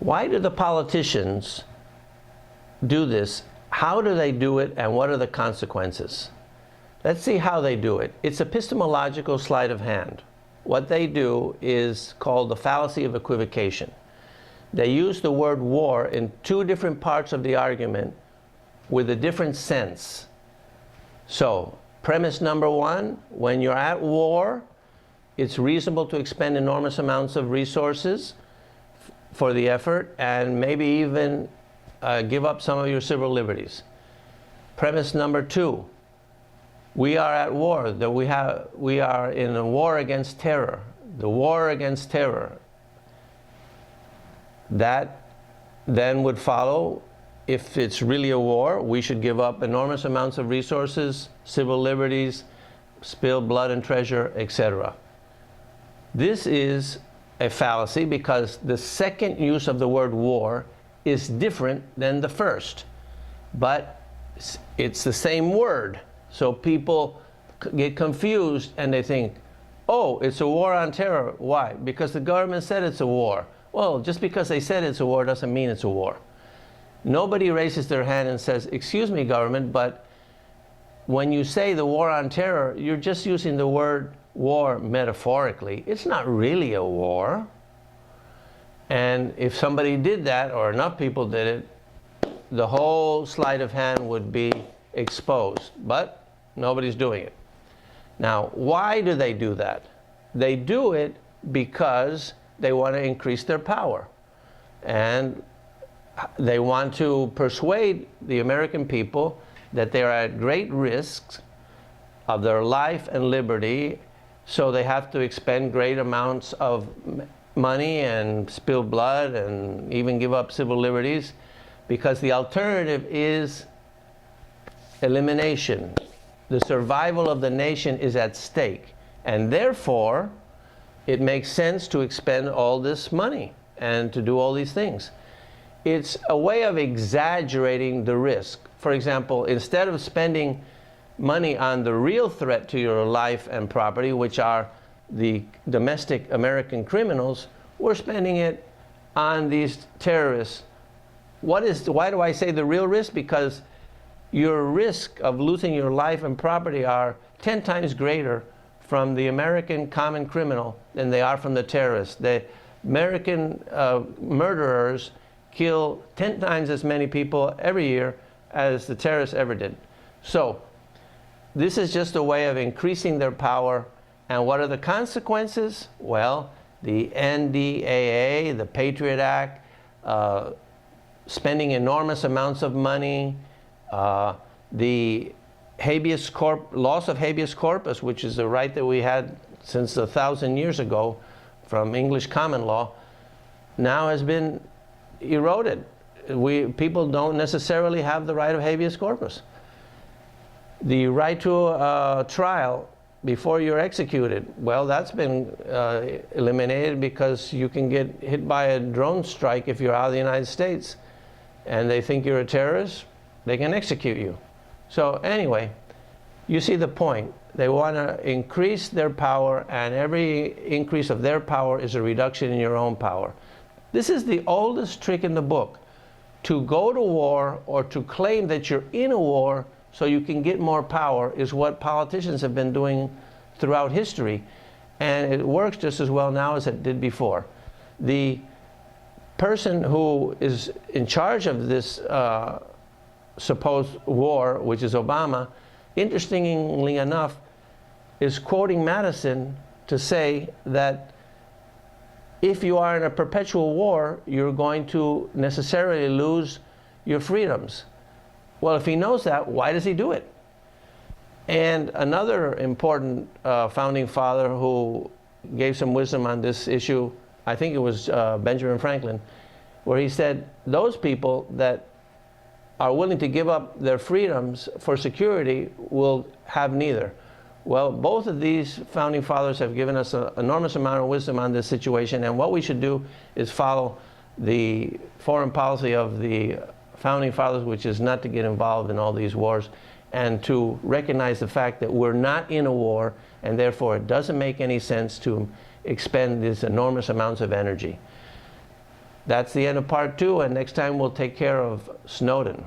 Why do the politicians do this? How do they do it, and what are the consequences? Let's see how they do it. It's epistemological sleight of hand. What they do is called the fallacy of equivocation. They use the word war in two different parts of the argument with a different sense. So, premise number one, when you're at war, it's reasonable to expend enormous amounts of resources for the effort, and maybe even give up some of your civil liberties. Premise number two, we are at war, that we are in a war against terror. The war against terror. That then would follow, if it's really a war, we should give up enormous amounts of resources, civil liberties, spill blood and treasure, etc. This is a fallacy because the second use of the word war is different than the first, but it's the same word. So people get confused and they think, oh, it's a war on terror. Why? Because the government said it's a war. Well, just because they said it's a war doesn't mean it's a war. Nobody raises their hand and says, excuse me, government, but when you say the war on terror, you're just using the word war metaphorically. It's not really a war. And if somebody did that, or enough people did it, the whole sleight of hand would be exposed. But nobody's doing it. Now, why do they do that? They do it because they want to increase their power. And they want to persuade the American people that they are at great risk of their life and liberty, so they have to expend great amounts of money and spill blood and even give up civil liberties, because the alternative is elimination. The survival of the nation is at stake, and therefore it makes sense to expend all this money and to do all these things. It's a way of exaggerating the risk. For example, instead of spending money on the real threat to your life and property, which are the domestic American criminals, we're spending it on these terrorists. Why do I say the real risk? Because your risk of losing your life and property are 10 times greater from the American common criminal than they are from the terrorists. The American murderers kill 10 times as many people every year as the terrorists ever did. So this is just a way of increasing their power. And what are the consequences? Well, the NDAA, the Patriot Act, spending enormous amounts of money, the loss of habeas corpus, which is a right that we had since 1,000 years ago from English common law, now has been eroded. People don't necessarily have the right of habeas corpus. The right to trial before you're executed, well, that's been eliminated because you can get hit by a drone strike if you're out of the United States and they think you're a terrorist, they can execute you. So anyway, you see the point. They want to increase their power, and every increase of their power is a reduction in your own power. This is the oldest trick in the book. To go to war or to claim that you're in a war so you can get more power is what politicians have been doing throughout history. And it works just as well now as it did before. The person who is in charge of this supposed war, which is Obama, interestingly enough, is quoting Madison to say that if you are in a perpetual war, you're going to necessarily lose your freedoms. Well, if he knows that, why does he do it? And another important founding father who gave some wisdom on this issue, I think it was Benjamin Franklin, where he said those people that are willing to give up their freedoms for security will have neither. Well, both of these founding fathers have given us an enormous amount of wisdom on this situation, and what we should do is follow the foreign policy of the founding fathers, which is not to get involved in all these wars, and to recognize the fact that we're not in a war, and therefore it doesn't make any sense to expend these enormous amounts of energy. That's the end of part 2, and next time we'll take care of Snowden.